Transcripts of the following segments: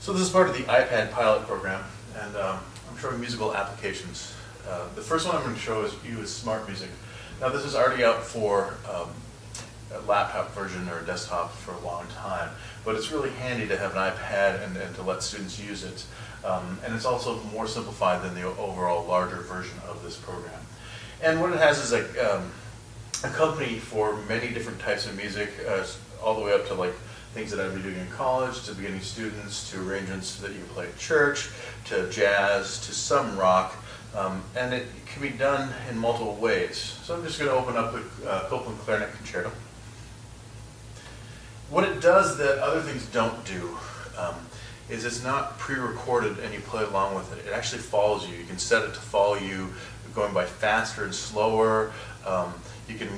So this is part of the iPad pilot program, and I'm showing musical applications. The first one I'm going to show you is smart music. Now this is already out for a laptop version or a desktop for a long time, but it's really handy to have an iPad and to let students use it. And it's also more simplified than the overall larger version of this program. And what it has is a company for many different types of music, all the way up to like things that I'd be doing in college, to beginning students, to arrangements that you can play at church, to jazz, to some rock, and it can be done in multiple ways. So I'm just going to open up the Copeland Clarinet Concerto. What it does that other things don't do is it's not pre-recorded and you play along with it. It actually follows you. You can set it to follow you going by faster and slower. You can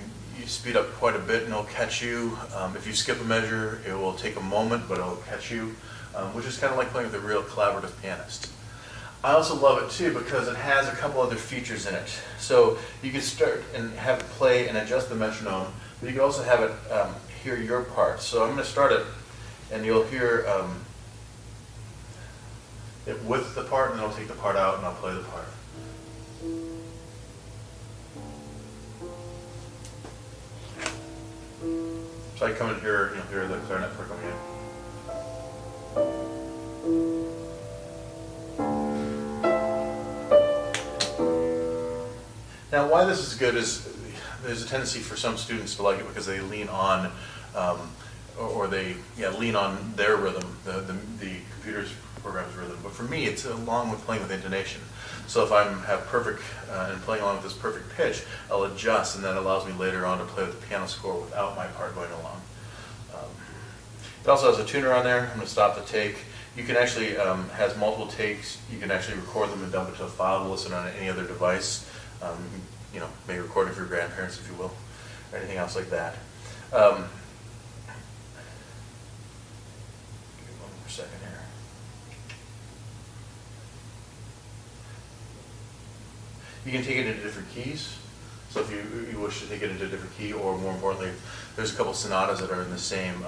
speed up quite a bit and it'll catch you. If you skip a measure, it will take a moment, but it'll catch you, which is kind of like playing with a real collaborative pianist. I also love it too because it has a couple other features in it. So you can start and have it play and adjust the metronome, but you can also have it hear your part. So I'm going to start it, and you'll hear it with the part, and then I'll take the part out and I'll play the part. So I come in here, you'll hear the clarinet part coming in. Now, why this is good is there's a tendency for some students to like it because they lean on, or they lean on their rhythm, the computer's program's rhythm. But for me, it's along with playing with intonation. So if I have perfect and playing along with this perfect pitch, I'll adjust, and that allows me later on to play with the piano score without my part going along. It also has a tuner on there. I'm going to stop the take. You can actually has multiple takes. You can actually record them and dump it to a file to listen on any other device. You know, maybe record it for your grandparents, if you will, or anything else like that. Give me one more second here. You can take it into different keys. So if you wish to take it into a different key, or more importantly, there's a couple sonatas that are in the same,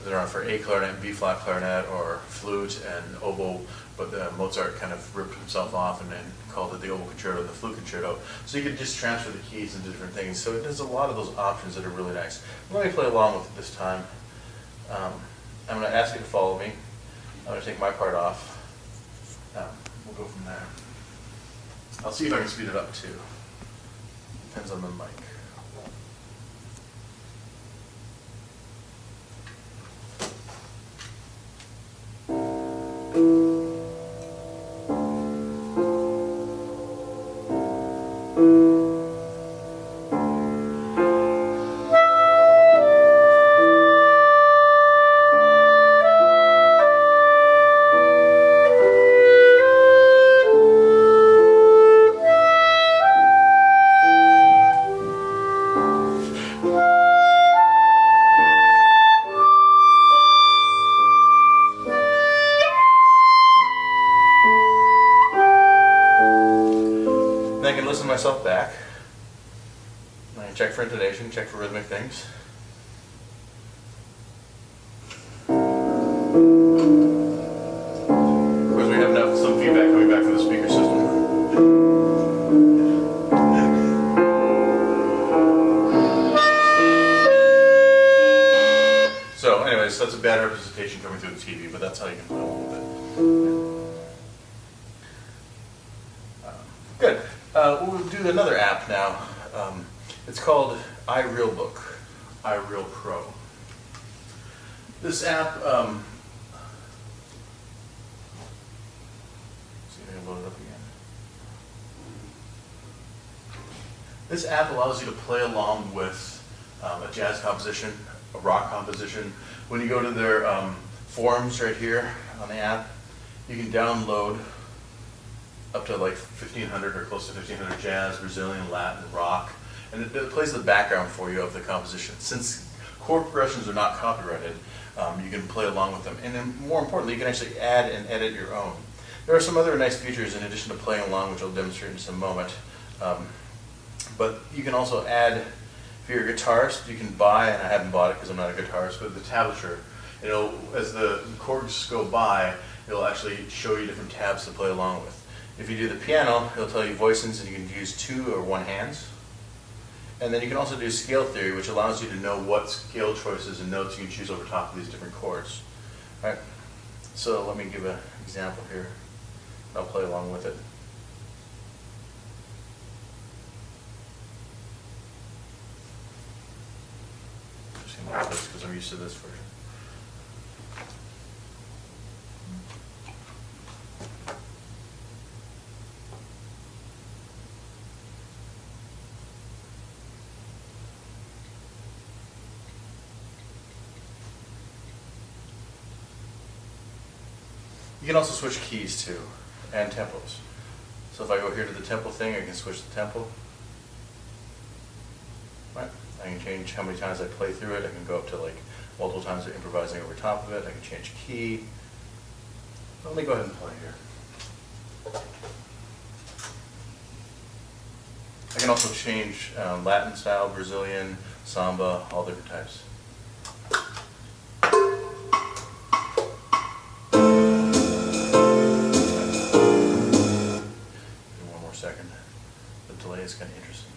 that are for A clarinet, B flat clarinet, or flute and oboe, but Mozart kind of ripped himself off and called it the oboe concerto and the flute concerto. So you could just transfer the keys into different things. So there's a lot of those options that are really nice. Let me play along with it this time. I'm going to ask you to follow me. I'm going to take my part off. We'll go from there. I'll see if I can speed it up too. Depends on the mic. Then I can listen to myself back. I can check for intonation, check for rhythmic things. Of course, we have some feedback coming back from the speaker system. So anyways, that's a bad representation coming through the TV, but that's how you can play along with it. Good. We'll do another app now. It's called iRealBook, iReal Pro. This app, see if I can load it up again. This app allows you to play along with a jazz composition, a rock composition. When you go to their forums right here on the app, you can download up to like 1,500 or close to 1,500 jazz, Brazilian, Latin, rock, and it plays the background for you of the composition. Since chord progressions are not copyrighted, you can play along with them, and then more importantly, you can actually add and edit your own. There are some other nice features in addition to playing along, which I'll demonstrate in some moment. But you can also add, if you're a guitarist, you can buy, and I haven't bought it because I'm not a guitarist, but the tablature. As the chords go by, it'll actually show you different tabs to play along with. If you do the piano, it'll tell you voicings, and you can use 2 or 1 hands. And then you can also do scale theory, which allows you to know what scale choices and notes you can choose over top of these different chords. All right. So let me give an example here. I'll play along with it. Just gonna do this because I'm used to this version. You can also switch keys too, and tempos. So if I go here to the tempo thing, I can switch the tempo. Right. I can change how many times I play through it. I can go up to like multiple times of improvising over top of it. I can change key. Let me go ahead and play here. I can also change Latin style, Brazilian, samba, all different types. Second. The delay is kind of interesting.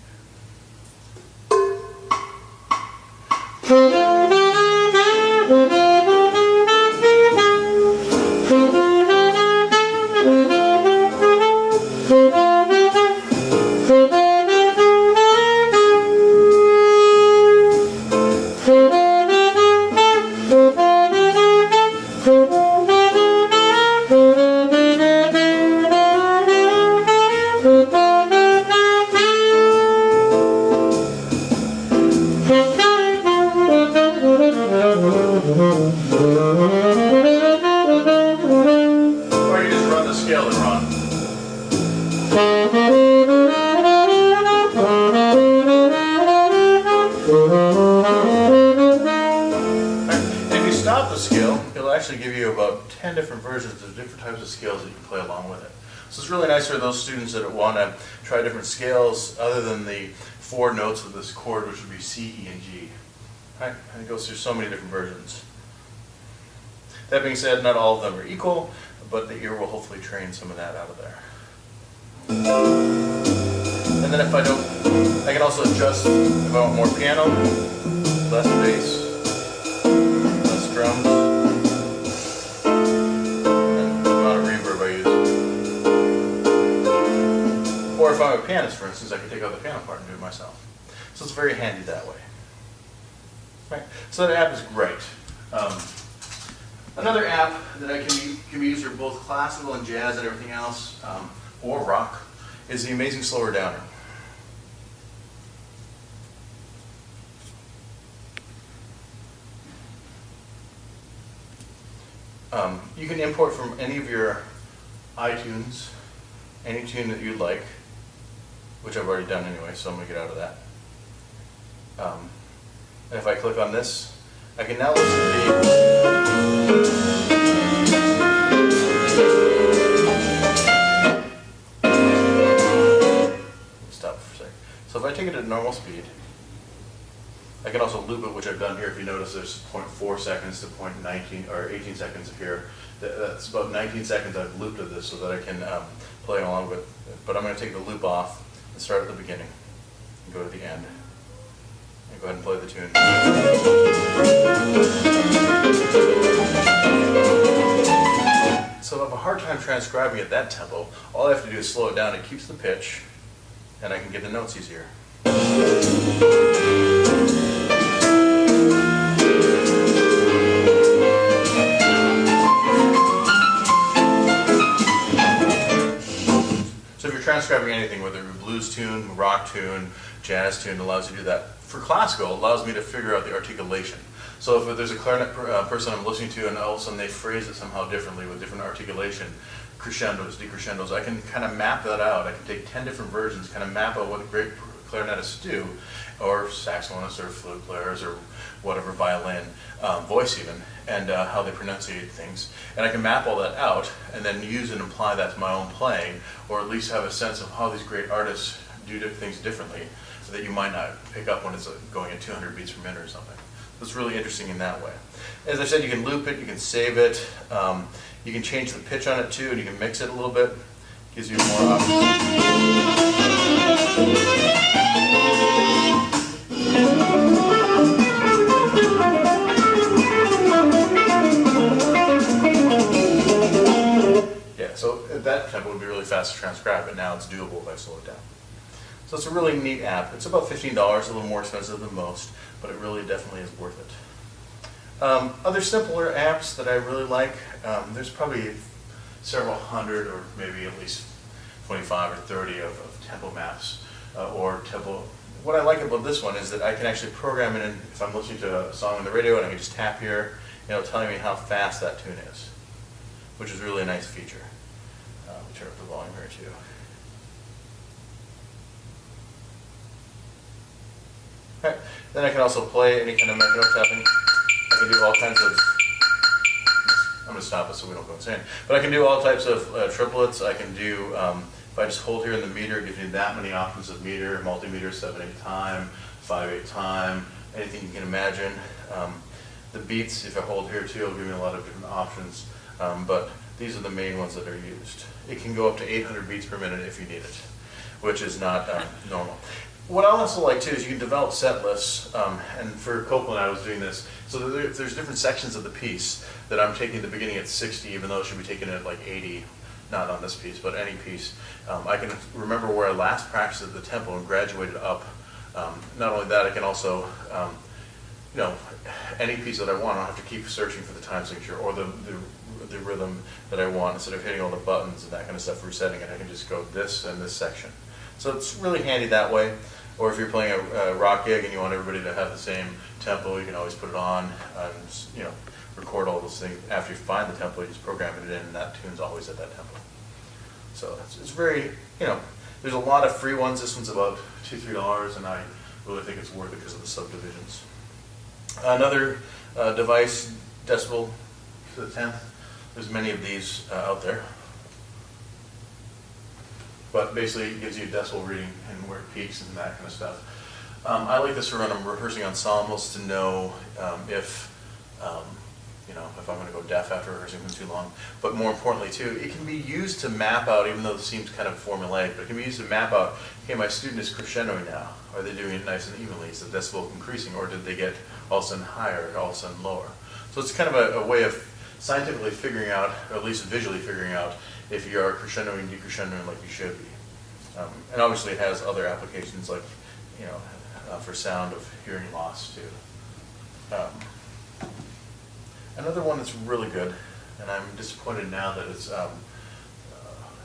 Or you just run the scale and run. And if you stop the scale, it'll actually give you about 10 different versions of different types of scales that you can play along with it. So it's really nice for those students that want to try different scales other than the 4 notes of this chord, which would be C, E, and G. Right? And it goes through so many different versions. That being said, not all of them are equal, but the ear will hopefully train some of that out of there. And then if I don't, I can also adjust if I want more piano, less bass, less drums, and the amount of reverb I use. Or if I'm a pianist, for instance, I can take out the piano part and do it myself. So it's very handy that way. Right. So that app is great. Another app that can be used for both classical and jazz and everything else, or rock, is the Amazing Slower Downer. You can import from any of your iTunes, any tune that you'd like, which I've already done anyway, so I'm going to get out of that. And if I click on this, I can now listen to stop for a second. So if I take it at normal speed, I can also loop it, which I've done here. If you notice, there's 0.4 seconds to 0.19 or 18 seconds here. That's about 19 seconds I've looped of this so that I can play along with it. But I'm going to take the loop off and start at the beginning and go to the end. And go ahead and play the tune. So if I have a hard time transcribing at that tempo, all I have to do is slow it down. It keeps the pitch, and I can get the notes easier. So if you're transcribing anything, whether it's a blues tune, rock tune, jazz tune, it allows you to do that. For classical, it allows me to figure out the articulation. So if there's a clarinet person I'm listening to and all of a sudden they phrase it somehow differently with different articulation, crescendos, decrescendos, I can kind of map that out. I can take 10 different versions, kind of map out what great clarinetists do, or saxophonists or flute players or whatever, violin, voice even, and how they pronunciate things. And I can map all that out and then use and apply that to my own playing, or at least have a sense of how these great artists do things differently so that you might not pick up when it's going at 200 beats per minute or something. It's really interesting in that way. As I said, you can loop it, you can save it. You can change the pitch on it too, and you can mix it a little bit. Gives you more options. So at that tempo it would be really fast to transcribe, but now it's doable if I slow it down. So it's a really neat app. It's about $15, a little more expensive than most, but it really definitely is worth it. Other simpler apps that I really like, there's probably several hundred or maybe at least 25 or 30 of tempo maps or tempo. What I like about this one is that I can actually program it in, if I'm listening to a song on the radio and I can just tap here, telling me how fast that tune is, which is really a nice feature. Turn up the volume here too. Okay. Then I can also play any kind of metronome tapping. I can do all kinds of, I'm going to stop it so we don't go insane, but I can do all types of triplets. I can do, if I just hold here in the meter, it gives me that many options of meter, multimeter, 7/8 time, 5/8 time, anything you can imagine. The beats, if I hold here too, will give me a lot of different options, but these are the main ones that are used. It can go up to 800 beats per minute if you need it, which is not normal. What I also like too is you can develop set lists, and for Copeland I was doing this, so there's different sections of the piece that I'm taking at the beginning at 60, even though it should be taken at like 80, not on this piece, but any piece. I can remember where I last practiced at the tempo and graduated up. Not only that, I can also, any piece that I want, I don't have to keep searching for the time signature or the rhythm that I want. Instead of hitting all the buttons and that kind of stuff, resetting it, I can just go this and this section. So it's really handy that way. Or if you're playing a rock gig and you want everybody to have the same tempo, you can always put it on and record all those things. After you find the tempo, you just program it in, and that tune's always at that tempo. So it's very, there's a lot of free ones. This one's about $2-3, and I really think it's worth it because of the subdivisions. Another device, decibel to the 10th. There's many of these out there. But basically it gives you a decibel reading and where it peaks and that kind of stuff. I like this for when I'm rehearsing ensembles to know if I'm going to go deaf after rehearsing them too long. But more importantly too, it can be used to map out, even though it seems kind of formulaic, but it can be used to map out, hey, my student is crescendoing now. Are they doing it nice and evenly? Is the decibel increasing, or did they get all of a sudden higher, all of a sudden lower? So it's kind of a way of scientifically figuring out, or at least visually figuring out, if you are crescendoing, decrescendoing like you should be. And obviously it has other applications like, for sound of hearing loss too. Another one that's really good, and I'm disappointed now that it's, there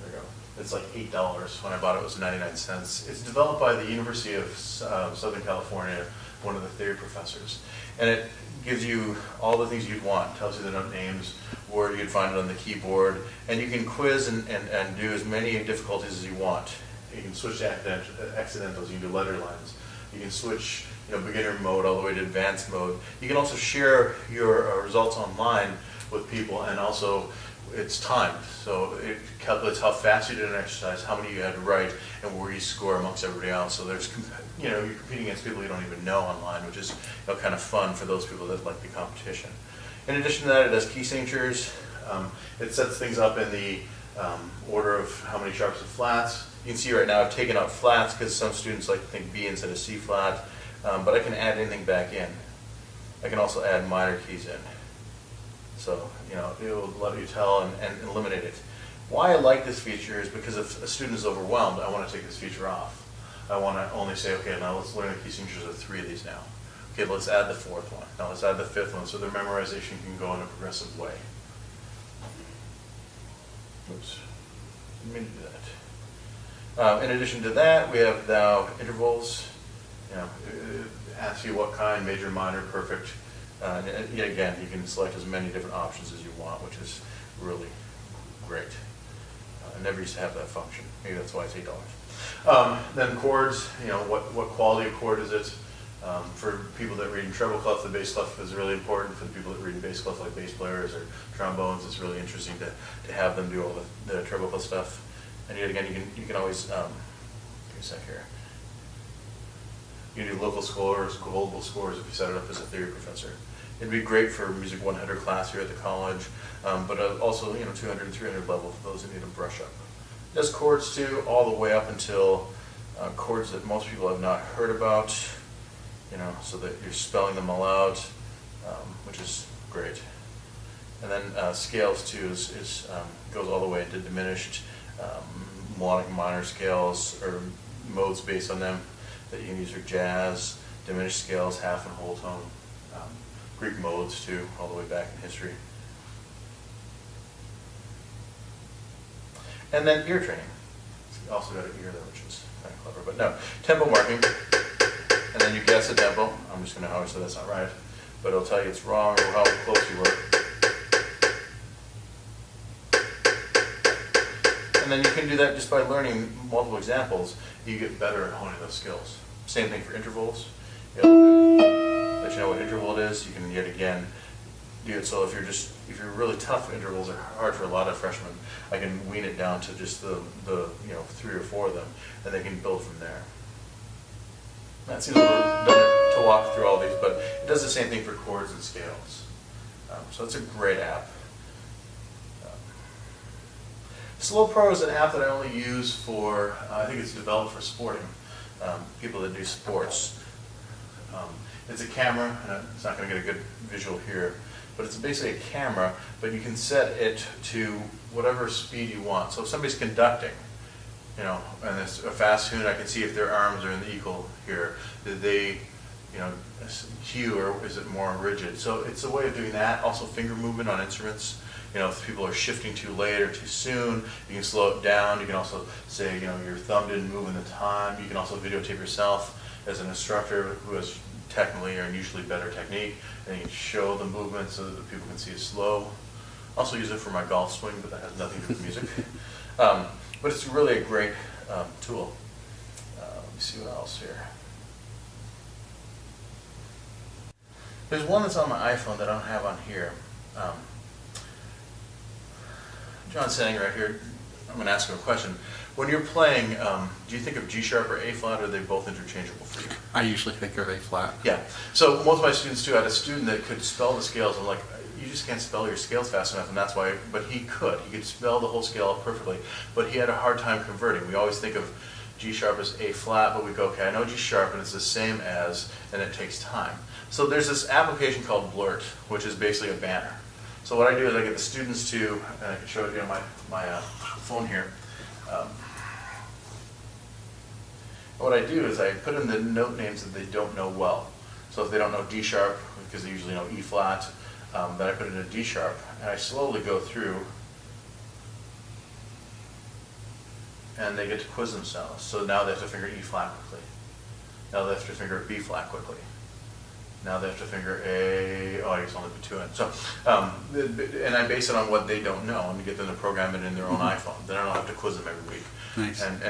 we go, it's like $8. When I bought it, it was 99 cents. It's developed by the University of Southern California, one of the theory professors. And it gives you all the things you'd want, tells you the note names, where you'd find it on the keyboard, and you can quiz and do as many difficulties as you want. You can switch to accidentals, you can do letter lines, you can switch beginner mode all the way to advanced mode. You can also share your results online with people, and also it's timed. So it calculates how fast you did an exercise, how many you had to write, and where you score amongst everybody else. So there's, you're competing against people you don't even know online, which is kind of fun for those people that like the competition. In addition to that, it does key signatures. It sets things up in the order of how many sharps and flats. You can see right now I've taken out flats because some students like to think B instead of C flat, but I can add anything back in. I can also add minor keys in. So, it will let you tell and eliminate it. Why I like this feature is because if a student is overwhelmed, I want to take this feature off. I want to only say, okay, now let's learn the key signatures of 3 of these now. Okay, let's add the 4th one. Now let's add the 5th one, so their memorization can go in a progressive way. Oops, didn't mean to do that. In addition to that, we have now intervals. It asks you what kind, major, minor, perfect. Yet again, you can select as many different options as you want, which is really great. I never used to have that function. Maybe that's why it's $8. Then chords, what quality of chord is it? For people that read in treble clef, the bass clef is really important. For the people that read in bass clef, like bass players or trombones, it's really interesting to have them do all the treble clef stuff. And yet again, you can always, give me a sec here. You can do local scores, global scores if you set it up as a theory professor. It'd be great for music 100 class here at the college, but also 200 and 300 level for those who need to brush up. It does chords too, all the way up until chords that most people have not heard about, so that you're spelling them all out, which is great. And then scales too goes all the way into diminished, melodic minor scales or modes based on them that you can use for jazz, diminished scales, half and whole tone, Greek modes too, all the way back in history. And then ear training. It's also got an ear there, which is kind of clever. But no, tempo marking, and then you guess the tempo. I'm just going to always say that's not right, but it'll tell you it's wrong or how close you were. And then you can do that just by learning multiple examples. You get better at honing those skills. Same thing for intervals. Let you know what interval it is. You can yet again do it. So if you're really tough, intervals are hard for a lot of freshmen. I can wean it down to just the 3 or 4 of them, and they can build from there. That seems a little redundant to walk through all these, but it does the same thing for chords and scales. So it's a great app. Slow Pro is an app that I only use for, I think it's developed for sporting, people that do sports. It's a camera, and it's not going to get a good visual here, but it's basically a camera, but you can set it to whatever speed you want. So if somebody's conducting, and it's a fast tune, I can see if their arms are in the equal here. Did they, cue, or is it more rigid? So it's a way of doing that. Also finger movement on instruments. If people are shifting too late or too soon, you can slow it down. You can also say, your thumb didn't move in the time. You can also videotape yourself as an instructor who has technically or usually better technique, and you can show the movement so that the people can see it slow. Also use it for my golf swing, but that has nothing to do with music. But it's really a great tool. Let me see what else here. There's one that's on my iPhone that I don't have on here. John's saying right here, I'm going to ask him a question. When you're playing, do you think of G sharp or A flat, or are they both interchangeable for you? I usually think of A flat. Yeah. So most of my students too. I had a student that could spell the scales. I'm like, you just can't spell your scales fast enough, and that's why. But he could. He could spell the whole scale out perfectly. But he had a hard time converting. We always think of G sharp as A flat, but we go, okay, I know G sharp, and it's the same as, and it takes time. So there's this application called Blurt, which is basically a banner. So what I do is I get the students to, and I can show it to you on my phone here. What I do is I put in the note names that they don't know well. So if they don't know D sharp, because they usually know E flat, then I put it in a D sharp, and I slowly go through, and they get to quiz themselves. So now they have to finger E flat quickly. Now they have to finger B flat quickly. Now they have to finger A, I guess only put 2 in. So, and I base it on what they don't know, and get them to program it in their own iPhone. Then I don't have to quiz them every week. Nice. And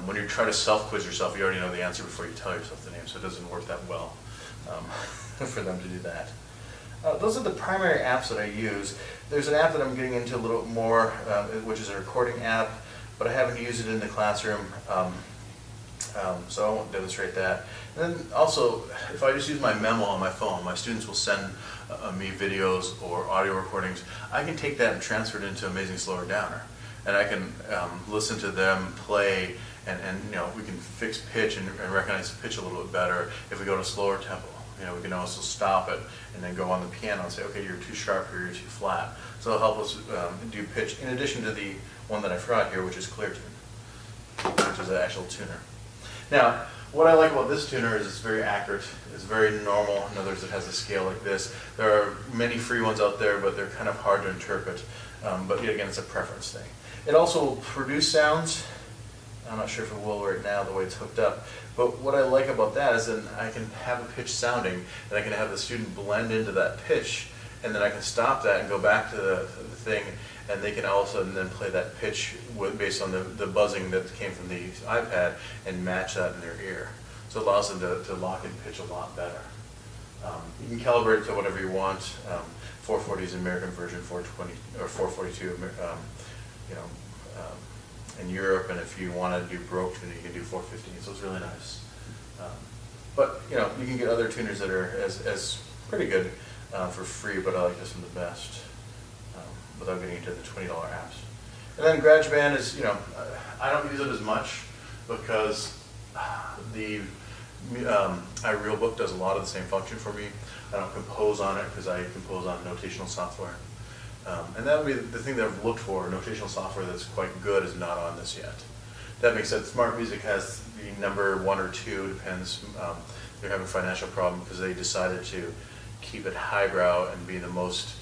when you try to self-quiz yourself, you already know the answer before you tell yourself the name, so it doesn't work that well for them to do that. Those are the primary apps that I use. There's an app that I'm getting into a little more, which is a recording app, but I haven't used it in the classroom. So I won't demonstrate that. And then also, if I just use my memo on my phone, my students will send me videos or audio recordings. I can take that and transfer it into Amazing Slower Downer, and I can listen to them play, and we can fix pitch and recognize the pitch a little bit better if we go to slower tempo. We can also stop it and then go on the piano and say, okay, you're too sharp here, you're too flat. So it'll help us do pitch, in addition to the one that I forgot here, which is ClearTune, which is an actual tuner. Now, what I like about this tuner is it's very accurate, it's very normal. In other words, it has a scale like this. There are many free ones out there, but they're kind of hard to interpret. But yet again, it's a preference thing. It also will produce sounds. I'm not sure if it will right now, the way it's hooked up. But what I like about that is then I can have a pitch sounding, and I can have the student blend into that pitch, and then I can stop that and go back to the thing, and they can also then play that pitch based on the buzzing that came from the iPad and match that in their ear. So it allows them to lock in pitch a lot better. You can calibrate it to whatever you want. 440 is the American version, 420 or 442, in Europe, and if you want to do Baroque tuning, you can do 415. So it's really nice. But you can get other tuners that are as pretty good. for free, but I like this one the best without getting into the $20 apps. And then GarageBand is, I don't use it as much because the iRealBook does a lot of the same function for me. I don't compose on it because I compose on notational software. And that would be the thing that I've looked for. Notational software that's quite good is not on this yet. That makes sense. Smart Music has the number 1 or 2, depends. They're having a financial problem because they decided to keep it highbrow and be the most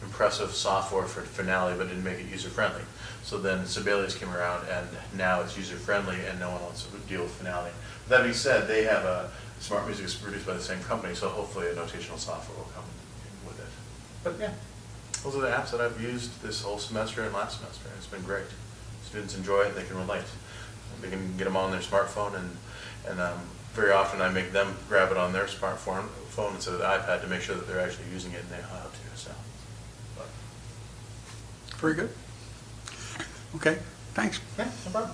impressive software for Finale, but didn't make it user-friendly. So then Sibelius came around, and now it's user-friendly, and no one wants to deal with Finale. That being said, they have Smart Music is produced by the same company, so hopefully a notational software will come with it. But yeah, those are the apps that I've used this whole semester and last semester, and it's been great. Students enjoy it, they can relate. They can get them on their smartphone, and very often I make them grab it on their smartphone instead of the iPad to make sure that they're actually using it and they know how to. So, Very good. Okay, thanks. yeah, no problem.